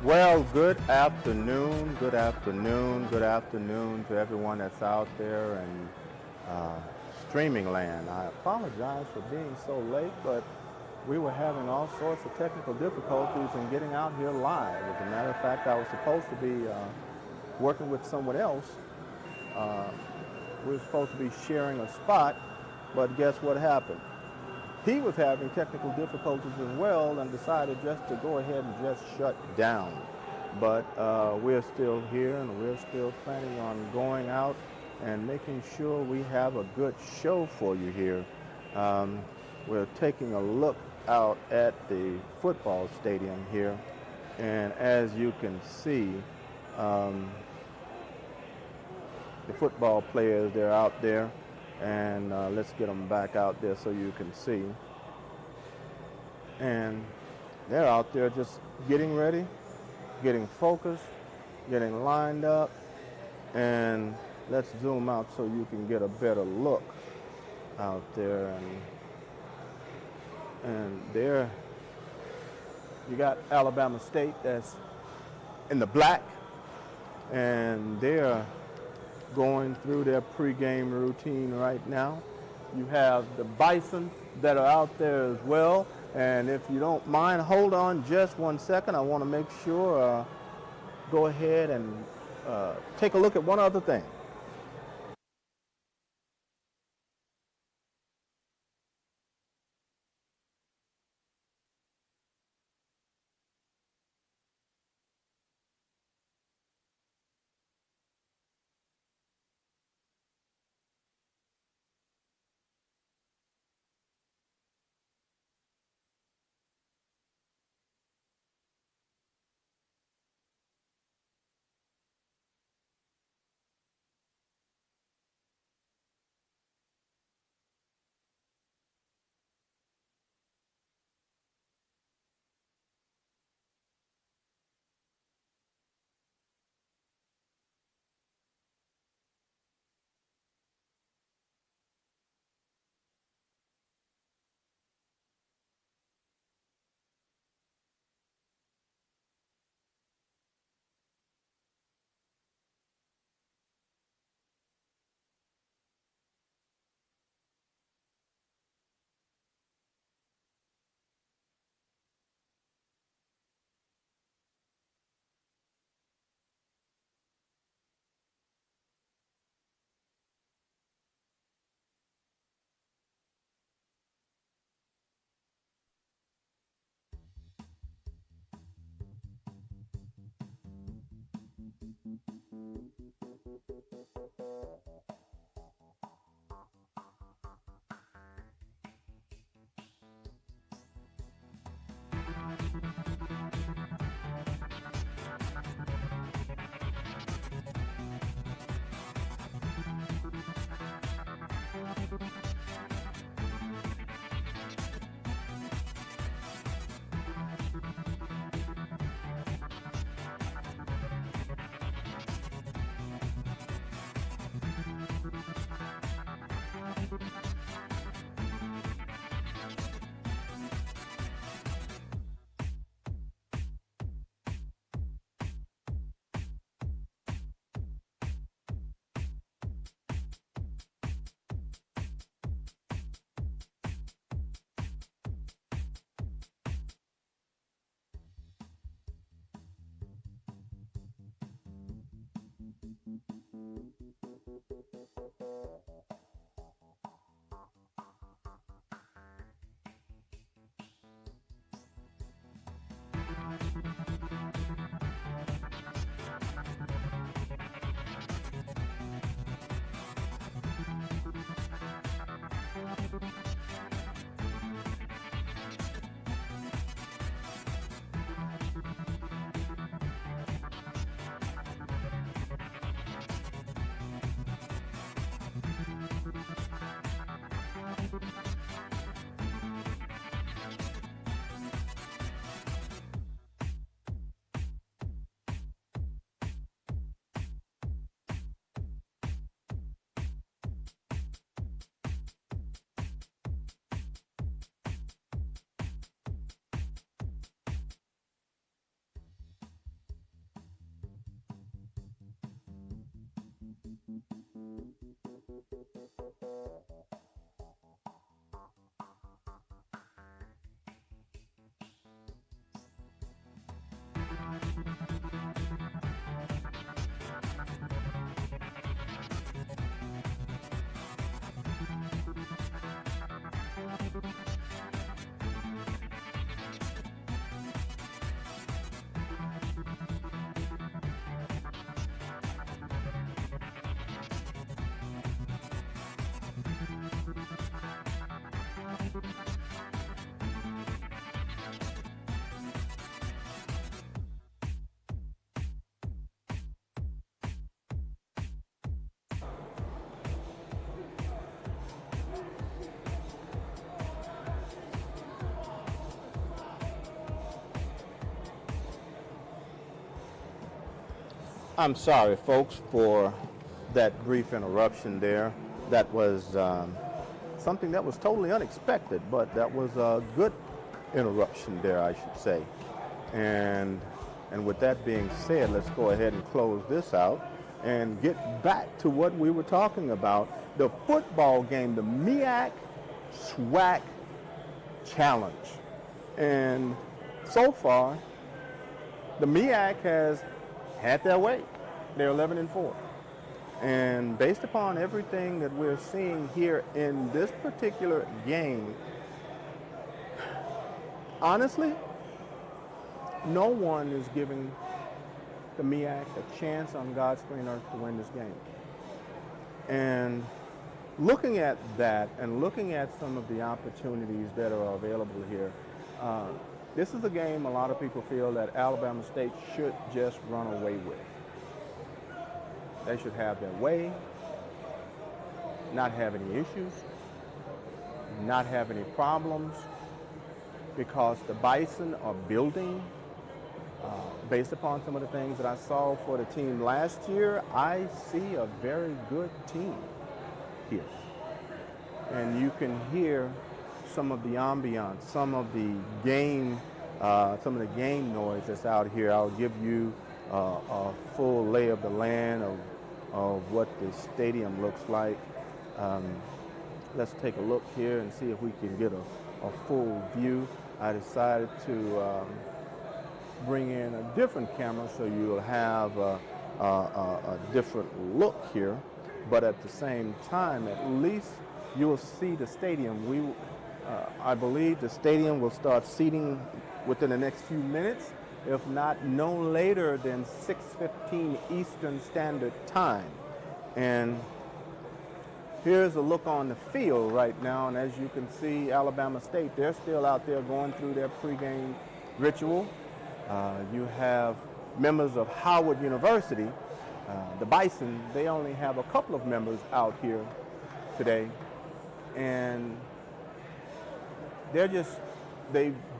Well, good afternoon, good afternoon, good afternoon to everyone that's out there in streaming land. I apologize for being so late, but we were having all sorts of technical difficulties in getting out here live. As a matter of fact, I was supposed to be working with someone else. We were supposed to be sharing a spot, but guess what happened? He was having technical difficulties as well and decided just to go ahead and just shut down. But we're still here and we're still planning on going out and making sure we have a good show for you here. We're taking a look out at the football stadium here, and as you can see, the football players, they're out there, and let's get them back out there so you can see. And they're out there just getting ready, getting focused, getting lined up, and let's zoom out so you can get a better look out there. And there you got Alabama State that's in the black, and they're going through their pregame routine right now. You have the Bison that are out there as well. And if you don't mind, hold on just 1 second. I want to make sure, go ahead and take a look at one other thing. I'm sorry, folks, for that brief interruption there. That was something that was totally unexpected, but that was a good interruption there, I should say. And with that being said, let's go ahead and close this out and get back to what we were talking about, the football game, the MEAC SWAC Challenge. And so far, the MEAC has had their way. They're 11-4. And based upon everything that we're seeing here in this particular game, honestly, no one is giving the MEAC a chance on God's green earth to win this game. And looking at that and looking at some of the opportunities that are available here, this is a game a lot of people feel that Alabama State should just run away with. They should have their way, not have any issues, not have any problems, because the Bison are building. Based upon some of the things that I saw for the team last year, I see a very good team here. And you can hear some of the ambiance, some of the game noise that's out here. I'll give you a full lay of the land of what the stadium looks like. Let's take a look here and see if we can get a full view. I decided to bring in a different camera so you'll have a different look here, but at the same time, at least you will see the stadium. I believe the stadium will start seating within the next few minutes, if not no later than 6:15 Eastern Standard Time. And here's a look on the field right now, and as you can see, Alabama State, they're still out there going through their pregame ritual. You have members of Howard University, the Bison. They only have a couple of members out here today, and they've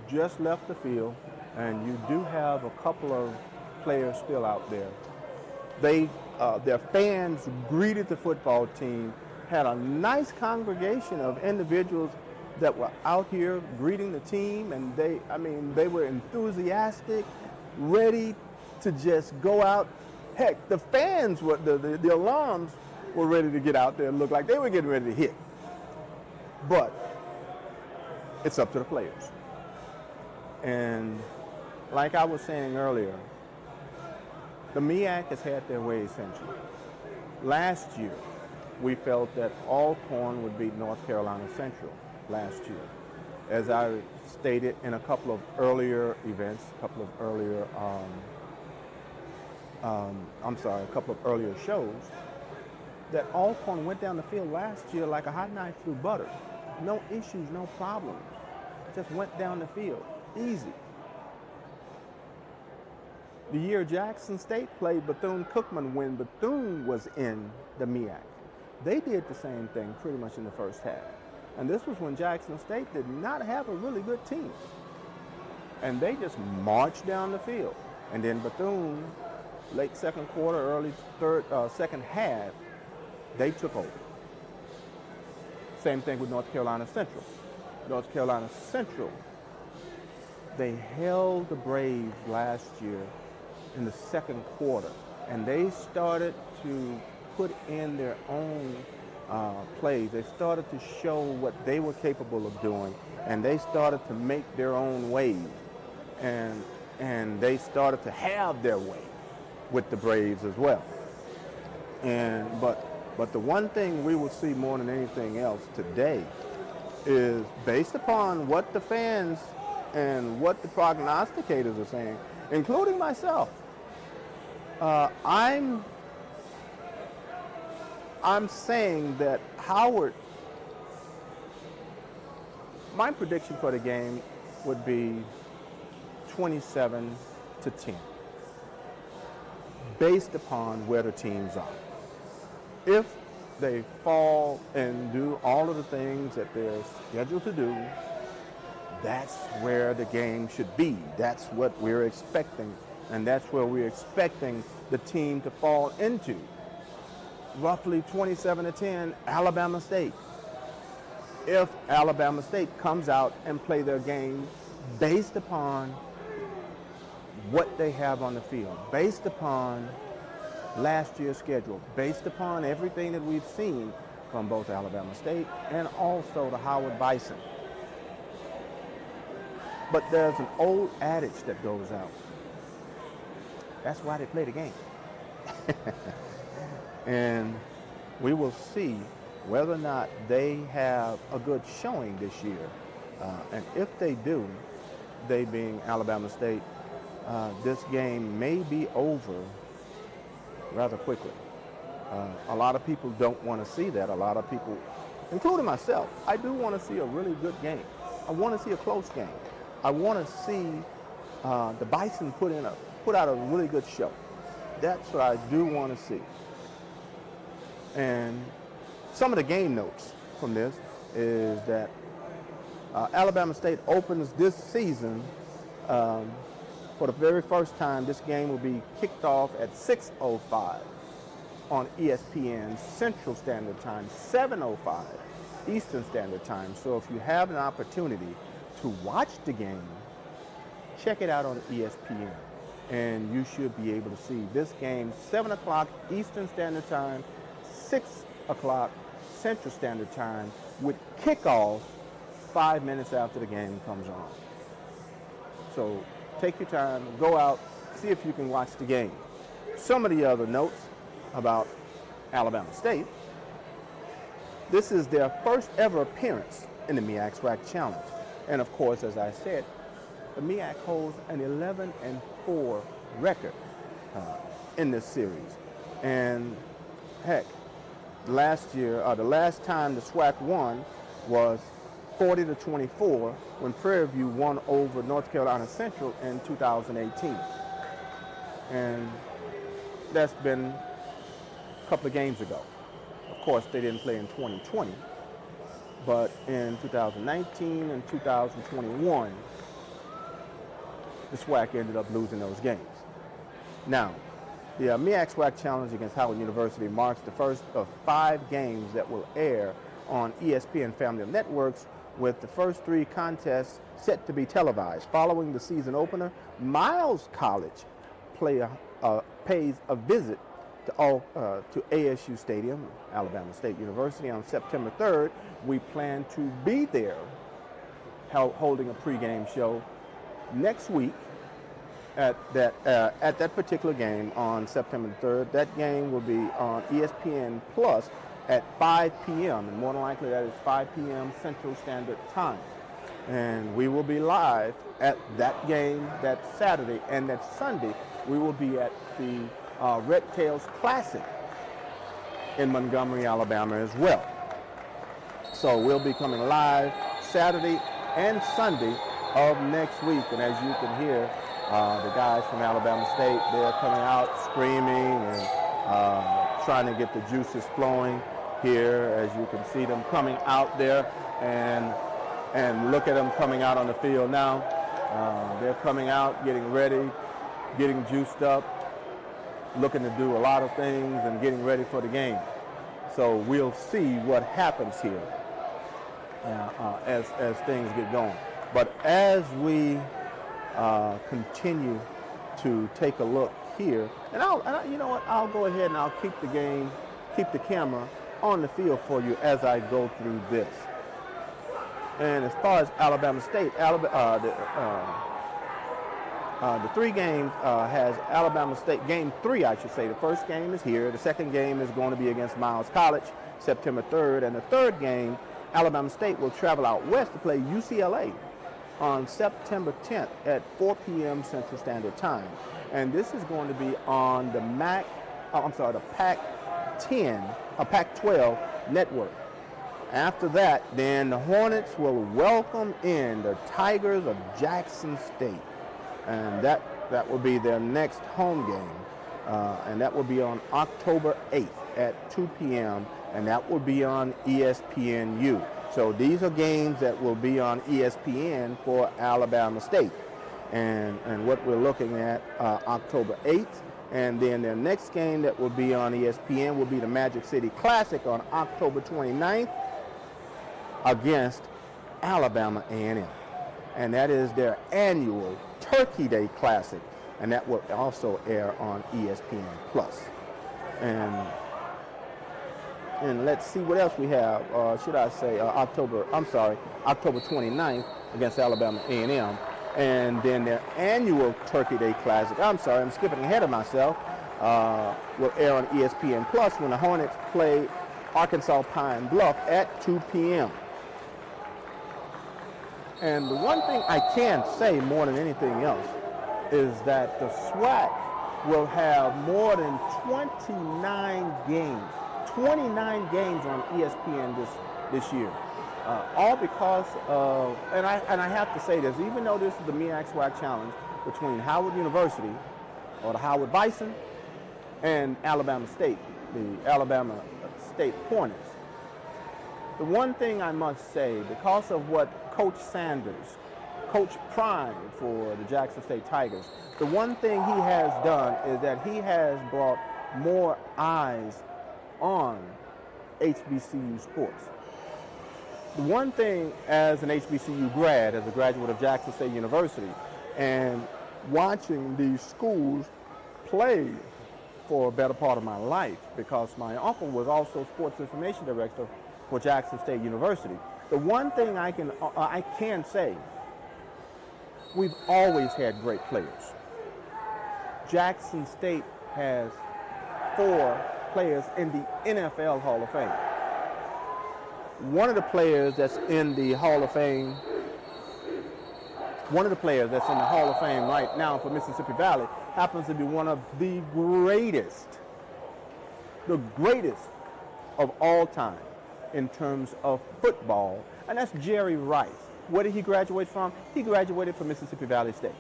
just left the field, and you do have a couple of players still out there. Their fans greeted the football team, had a nice congregation of individuals that were out here greeting the team, and they were enthusiastic, ready to just go out. Heck, the fans were, the alums were ready to get out there and look like they were getting ready to hit. But it's up to the players. And like I was saying earlier, the MEAC has had their way essentially. Last year, we felt that Alcorn would beat North Carolina Central last year. As I stated in a couple of earlier events, a couple of earlier shows, that Alcorn went down the field last year like a hot knife through butter. No issues, no problems. Just went down the field, easy. The year Jackson State played Bethune-Cookman when Bethune was in the MEAC, they did the same thing pretty much in the first half. And this was when Jackson State did not have a really good team. And they just marched down the field. And then Bethune, late second quarter, early second half, they took over. Same thing with North Carolina Central. North Carolina Central, they held the Braves last year in the second quarter, and they started to put in their own plays. They started to show what they were capable of doing, and they started to make their own ways, and they started to have their way with the Braves as well. But the one thing we will see more than anything else today is, based upon what the fans and what the prognosticators are saying, including myself, I'm saying that Howard, my prediction for the game would be 27-10, based upon where the teams are. If they fall and do all of the things that they're scheduled to do, that's where the game should be. That's what we're expecting, and that's where we're expecting the team to fall into. Roughly 27-10, Alabama State. If Alabama State comes out and play their game based upon what they have on the field, based upon last year's schedule, based upon everything that we've seen from both Alabama State and also the Howard Bison. But there's an old adage that goes out. That's why they play the game. And we will see whether or not they have a good showing this year. And if they do, they being Alabama State, this game may be over rather quickly. A lot of people don't want to see that. A lot of people, including myself, I do want to see a really good game. I want to see a close game. I want to see the Bison put out a really good show. That's what I do want to see. And some of the game notes from this is that Alabama State opens this season for the very first time. This game will be kicked off at 6:05 on ESPN Central Standard Time, 7:05 Eastern Standard Time. So if you have an opportunity to watch the game, check it out on ESPN, and you should be able to see this game 7 o'clock Eastern Standard Time, 6 o'clock Central Standard Time, with kickoff 5 minutes after the game comes on. So take your time, go out, see if you can watch the game. Some of the other notes about Alabama State: this is their first ever appearance in the MEAC SWAC Challenge. And of course, as I said, the MEAC holds an 11-4 record in this series. And heck, last year, the last time the SWAC won was 40-24 when Prairie View won over North Carolina Central in 2018. And that's been a couple of games ago. Of course, they didn't play in 2020, but in 2019 and 2021, the SWAC ended up losing those games. Now, the MEAC SWAC Challenge against Howard University marks the first of 5 games that will air on ESPN Family of Networks, with the first 3 contests set to be televised. Following the season opener, Miles College pays a visit to ASU Stadium, Alabama State University, on September 3rd. We plan to be there holding a pregame show next week at that particular game on September 3rd. That game will be on ESPN Plus at 5 p.m. and more than likely that is 5 p.m. Central Standard Time. And we will be live at that game that Saturday, and that Sunday we will be at the Red Tails Classic in Montgomery, Alabama as well. So we'll be coming live Saturday and Sunday of next week. And as you can hear, the guys from Alabama State, they're coming out screaming and trying to get the juices flowing here. As you can see them coming out there, and look at them coming out on the field now. They're coming out, getting ready, getting juiced up, looking to do a lot of things and getting ready for the game. So we'll see what happens here as things get going. But as we continue to take a look here, and you know what, I'll go ahead and I'll keep the game keep the camera on the field for you as I go through this. And as far as Alabama State, the 3 games has Alabama State, game 3 I should say. The first game is here. The second game is going to be against Miles College, September 3rd. And the third game, Alabama State will travel out west to play UCLA on September 10th at 4 p.m. Central Standard Time. And this is going to be on the Pac-12 network. After that, then the Hornets will welcome in the Tigers of Jackson State. And that will be their next home game. And that will be on October 8th at 2 p.m. And that will be on ESPNU. So these are games that will be on ESPN for Alabama State. And what we're looking at October 8th. And then their next game that will be on ESPN will be the Magic City Classic on October 29th against Alabama A&M. And that is their annual Turkey Day Classic. And that will also air on ESPN Plus. And let's see what else we have. October 29th against Alabama A&M. And then their annual Turkey Day Classic, I'm skipping ahead of myself, will air on ESPN Plus when the Hornets play Arkansas Pine Bluff at 2 p.m. And the one thing I can say more than anything else is that the SWAC will have more than 29 games on ESPN this year. All because of, and I have to say this, even though this is the MEAC SWAC Challenge between Howard University, or the Howard Bison, and Alabama State, the Alabama State Hornets. The one thing I must say, because of what Coach Sanders, Coach Prime for the Jackson State Tigers, the one thing he has done is that he has brought more eyes on HBCU sports. The one thing as an HBCU grad, as a graduate of Jackson State University, and watching these schools play for a better part of my life, because my uncle was also sports information director for Jackson State University. The one thing I can say, we've always had great players. Jackson State has 4 players in the NFL Hall of Fame. One of the players that's in the Hall of Fame, right now for Mississippi Valley happens to be one of the greatest of all time in terms of football, and that's Jerry Rice. Where did he graduate from? He graduated from Mississippi Valley State.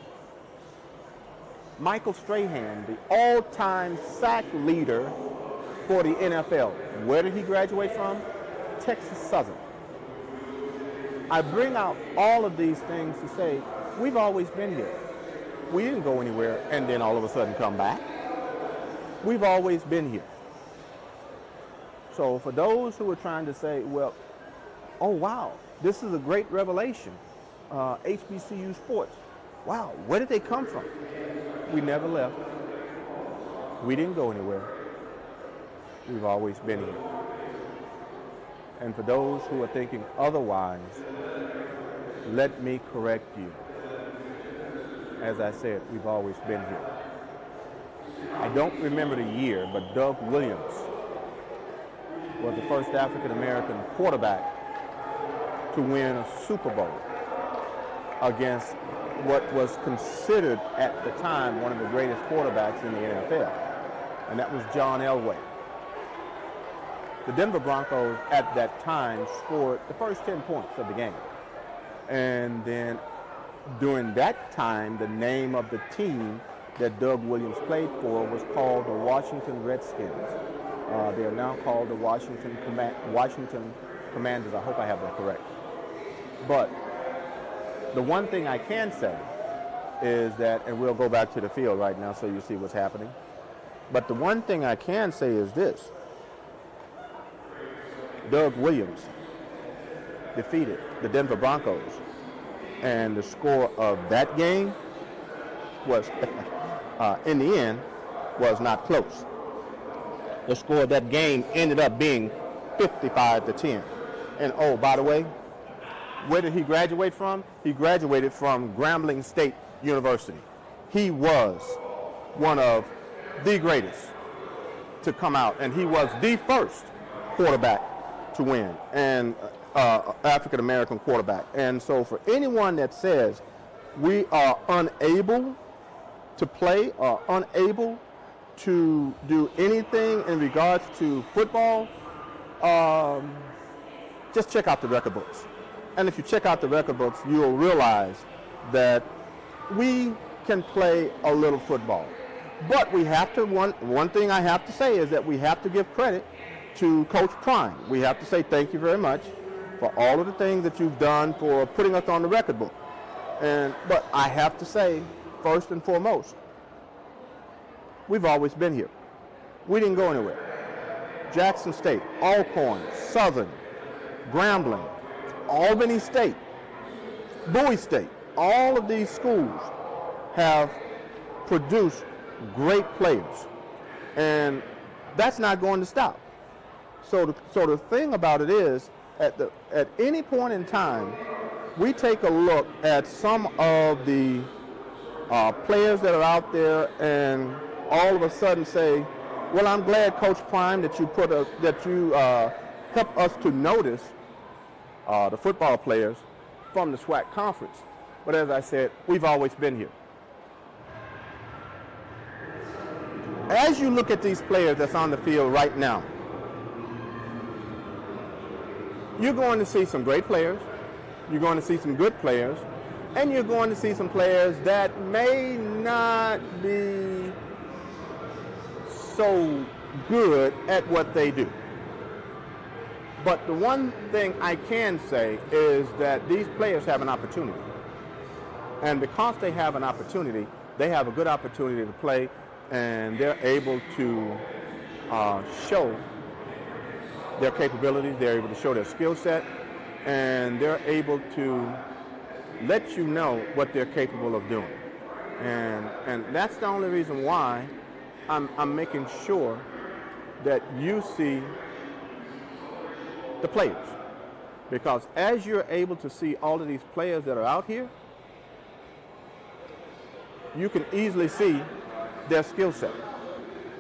Michael Strahan, the all-time sack leader for the NFL. Where did he graduate from? Texas Southern. I bring out all of these things to say we've always been here. We didn't go anywhere and then all of a sudden come back. We've always been here. So for those who are trying to say, well, oh wow, this is a great revelation, HBCU sports. Wow, where did they come from? We never left. We didn't go anywhere. We've always been here. And for those who are thinking otherwise, let me correct you. As I said, we've always been here. I don't remember the year, but Doug Williams was the first African-American quarterback to win a Super Bowl against what was considered at the time one of the greatest quarterbacks in the NFL, and that was John Elway. The Denver Broncos at that time scored the first 10 points of the game. And then during that time, the name of the team that Doug Williams played for was called the Washington Redskins. They are now called the Washington Commanders. I hope I have that correct. But the one thing I can say is that, and we'll go back to the field right now so you see what's happening. But the one thing I can say is this. Doug Williams defeated the Denver Broncos, and the score of that game was, in the end, was not close. the score of that game ended up being 55-10. And oh, by the way, where did he graduate from? He graduated from Grambling State University. He was one of the greatest to come out, and he was the first quarterback to win, and African-American quarterback. And so for anyone that says we are unable to play or unable to do anything in regards to football, just check out the record books. And if you check out the record books, you'll realize that we can play a little football. But we have to, one thing I have to say is that we have to give credit to Coach Prime. We have to say thank you very much for all of the things that you've done for putting us on the record book. But I have to say, first and foremost, we've always been here. We didn't go anywhere. Jackson State, Alcorn, Southern, Grambling, Albany State, Bowie State, all of these schools have produced great players, and that's not going to stop. So the thing about it is, at any point in time, we take a look at some of the players that are out there, and all of a sudden say, well, I'm glad, Coach Prime, that you helped us to notice the football players from the SWAC conference. But as I said, we've always been here. As you look at these players that's on the field right now, you're going to see some great players, you're going to see some good players, and you're going to see some players that may not be so good at what they do. But the one thing I can say is that these players have an opportunity. And because they have an opportunity, they have a good opportunity to play, and they're able to show their capabilities, they're able to show their skill set, and they're able to let you know what they're capable of doing. And that's the only reason why I'm making sure that you see the players. Because as you're able to see all of these players that are out here, you can easily see their skill set.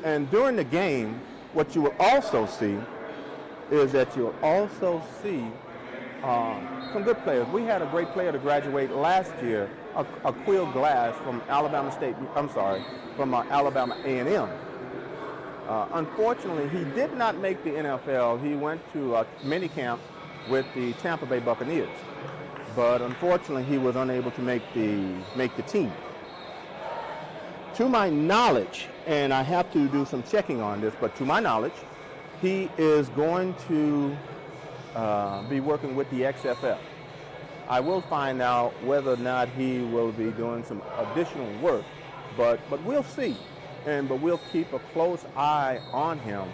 And during the game, what you will also see is that you'll also see some good players. We had a great player to graduate last year, Quill Glass from Alabama A&M. Unfortunately, he did not make the NFL. He went to a mini camp with the Tampa Bay Buccaneers, but unfortunately, he was unable to make the team. To my knowledge, and I have to do some checking on this, but to my knowledge, he is going to be working with the XFL. I will find out whether or not he will be doing some additional work, but we'll see. But we'll keep a close eye on him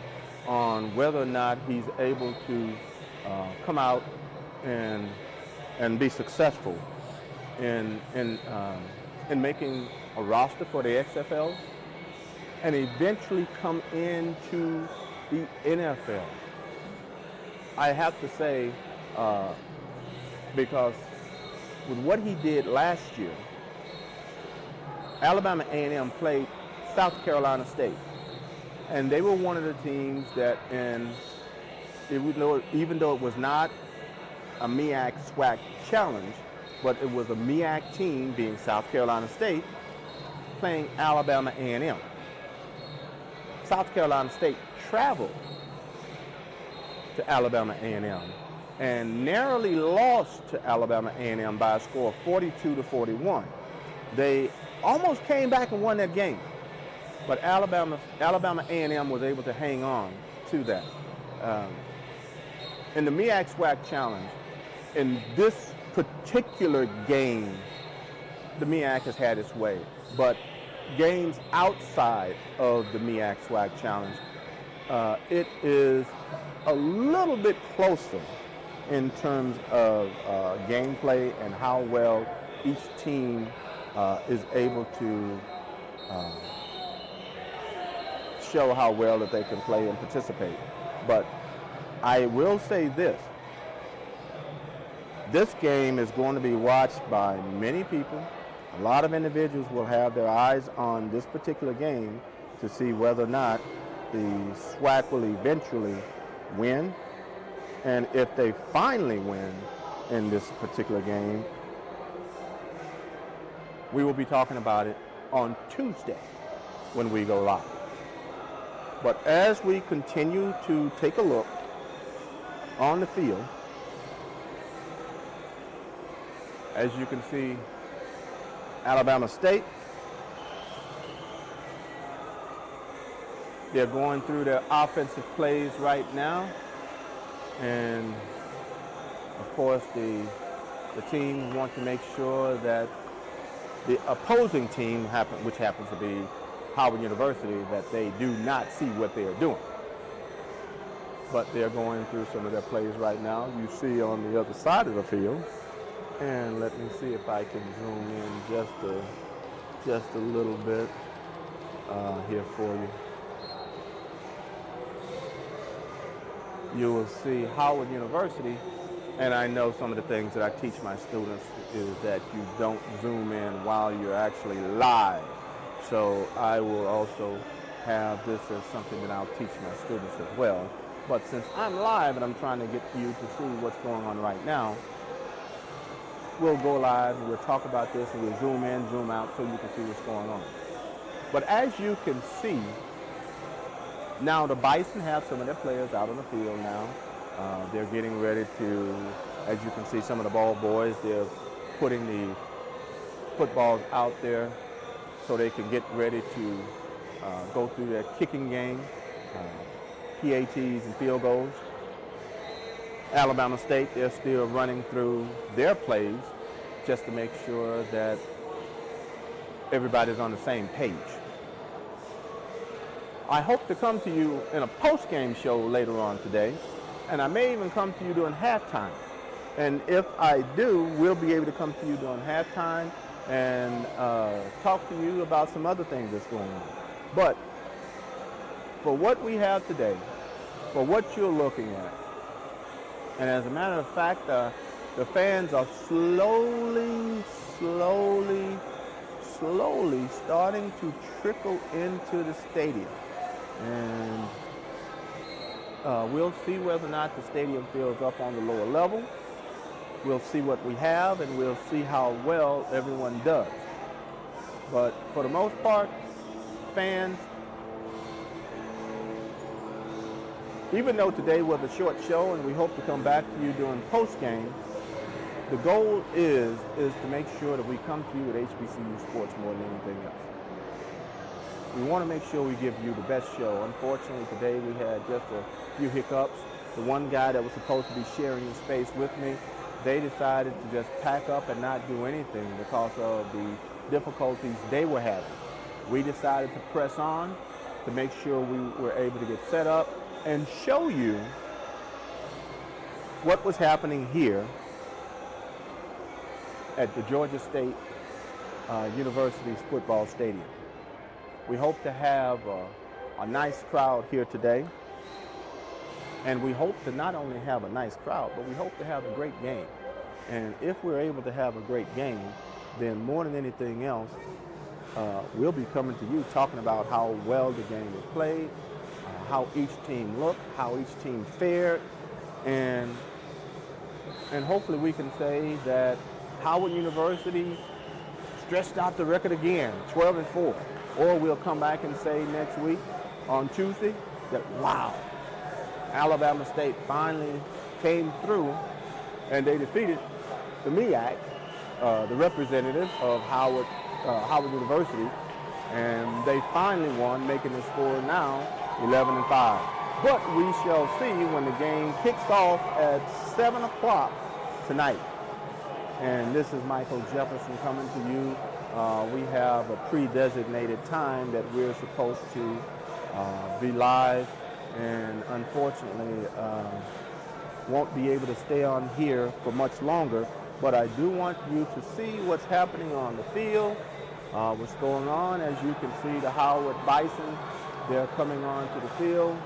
on whether or not he's able to come out and be successful in making a roster for the XFL and eventually come into the NFL. I have to say, because with what he did last year, Alabama A&M played South Carolina State, and they were one of the teams that, even though it was not a MEAC SWAC challenge, but it was a MEAC team, being South Carolina State, playing Alabama A&M. South Carolina State traveled to Alabama A&M and narrowly lost to Alabama A&M by a score of 42-41. They almost came back and won that game, but Alabama A&M was able to hang on to that. In the MEAC SWAC challenge, in this particular game, the MEAC has had its way, but games outside of the MEAC SWAC challenge, it is a little bit closer in terms of gameplay and how well each team is able to show how well that they can play and participate. But I will say this. This game is going to be watched by many people. A lot of individuals will have their eyes on this particular game to see whether or not the SWAC will eventually win. And if they finally win in this particular game, we will be talking about it on Tuesday when we go live. But as we continue to take a look on the field, as you can see, Alabama State, they're going through their offensive plays right now. And of course, the teams want to make sure that the opposing team, which happens to be Howard University, that they do not see what they are doing. But they're going through some of their plays right now. You see on the other side of the field. And let me see if I can zoom in just a little bit here for you. You will see Howard University, and I know some of the things that I teach my students is that you don't zoom in while you're actually live. So I will also have this as something that I'll teach my students as well. But since I'm live and I'm trying to get you to see what's going on right now, we'll go live and we'll talk about this and we'll zoom in, zoom out so you can see what's going on. But as you can see, now the Bison have some of their players out on the field now. They're getting ready to, as you can see, some of the ball boys, they're putting the footballs out there so they can get ready to go through their kicking game, PATs and field goals. Alabama State, they're still running through their plays just to make sure that everybody's on the same page. I hope to come to you in a post-game show later on today, and I may even come to you during halftime. And if I do, we'll be able to come to you during halftime and talk to you about some other things that's going on. But for what we have today, for what you're looking at, and as a matter of fact, the fans are slowly starting to trickle into the stadium. And we'll see whether or not the stadium fills up on the lower level. We'll see what we have, and we'll see how well everyone does. But for the most part, fans, even though today was a short show and we hope to come back to you during post-game, the goal is to make sure that we come to you at HBCU Sports more than anything else. We want to make sure we give you the best show. Unfortunately, today we had just a few hiccups. The one guy that was supposed to be sharing the space with me, they decided to just pack up and not do anything because of the difficulties they were having. We decided to press on to make sure we were able to get set up and show you what was happening here at the Georgia State University's football stadium. We hope to have a nice crowd here today. And we hope to not only have a nice crowd, but we hope to have a great game. And if we're able to have a great game, then more than anything else, we'll be coming to you talking about how well the game is played, how each team looked, how each team fared, and hopefully we can say that Howard University stretched out the record again, 12-4. Or we'll come back and say next week on Tuesday that, wow, Alabama State finally came through and they defeated the MEAC, the representative of Howard University, and they finally won, making the score now 11-5. But we shall see when the game kicks off at 7 o'clock tonight. And this is Michael Jefferson coming to you. We have a pre-designated time that we're supposed to be live, and unfortunately won't be able to stay on here for much longer. But I do want you to see what's happening on the field, what's going on. As you can see, the Howard Bison They're coming onto the field.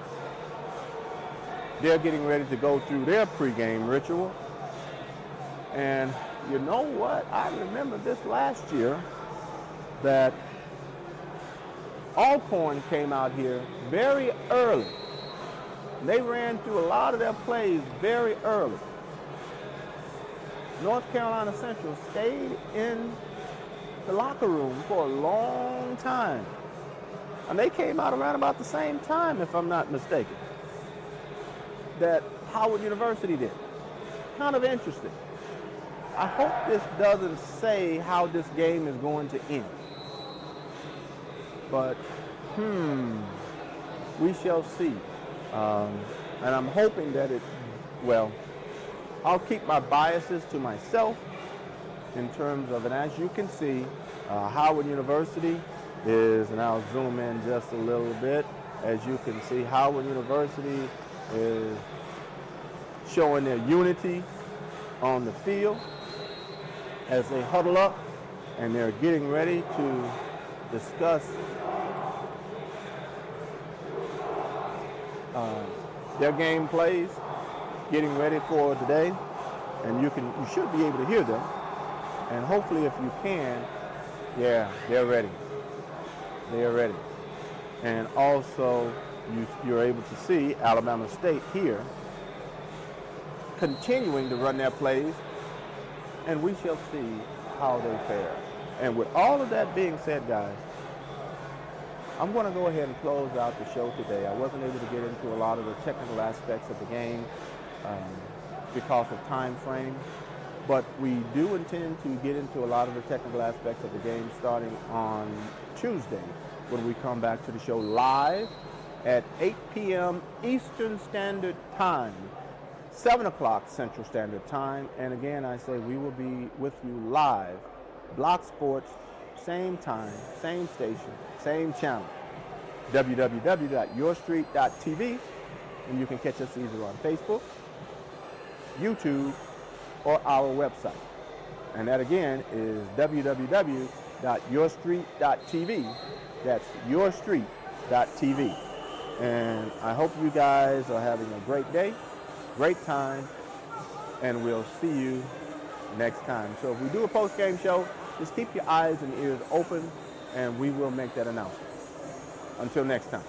They're getting ready to go through their pregame ritual. And you know what? I remember this last year that Alcorn came out here very early. They ran through a lot of their plays very early. North Carolina Central stayed in the locker room for a long time. And they came out around about the same time, if I'm not mistaken, that Howard University did. Kind of interesting. I hope this doesn't say how this game is going to end. But, we shall see. And I'm hoping that I'll keep my biases to myself in terms of, and as you can see, Howard University is, and I'll zoom in just a little bit. As you can see, Howard University is showing their unity on the field as they huddle up, and they're getting ready to discuss their game plays, getting ready for today. And you should be able to hear them. And hopefully, if you can, yeah, they're ready. They are ready. And also, you're able to see Alabama State here continuing to run their plays, and we shall see how they fare. And with all of that being said, guys, I'm going to go ahead and close out the show today. I wasn't able to get into a lot of the technical aspects of the game because of time frame, but we do intend to get into a lot of the technical aspects of the game starting on Tuesday when we come back to the show live at 8 p.m. Eastern Standard Time, 7 o'clock Central Standard Time. And again, I say we will be with you live, B.L.O.C. Sports, same time, same station, same channel, www.yourstreet.tv, and you can catch us either on Facebook, YouTube, or our website. And that again is www.yourstreet.tv. That's yourstreet.tv. And I hope you guys are having a great day, great time, and we'll see you next time. So if we do a post-game show, just keep your eyes and ears open, and we will make that announcement. Until next time.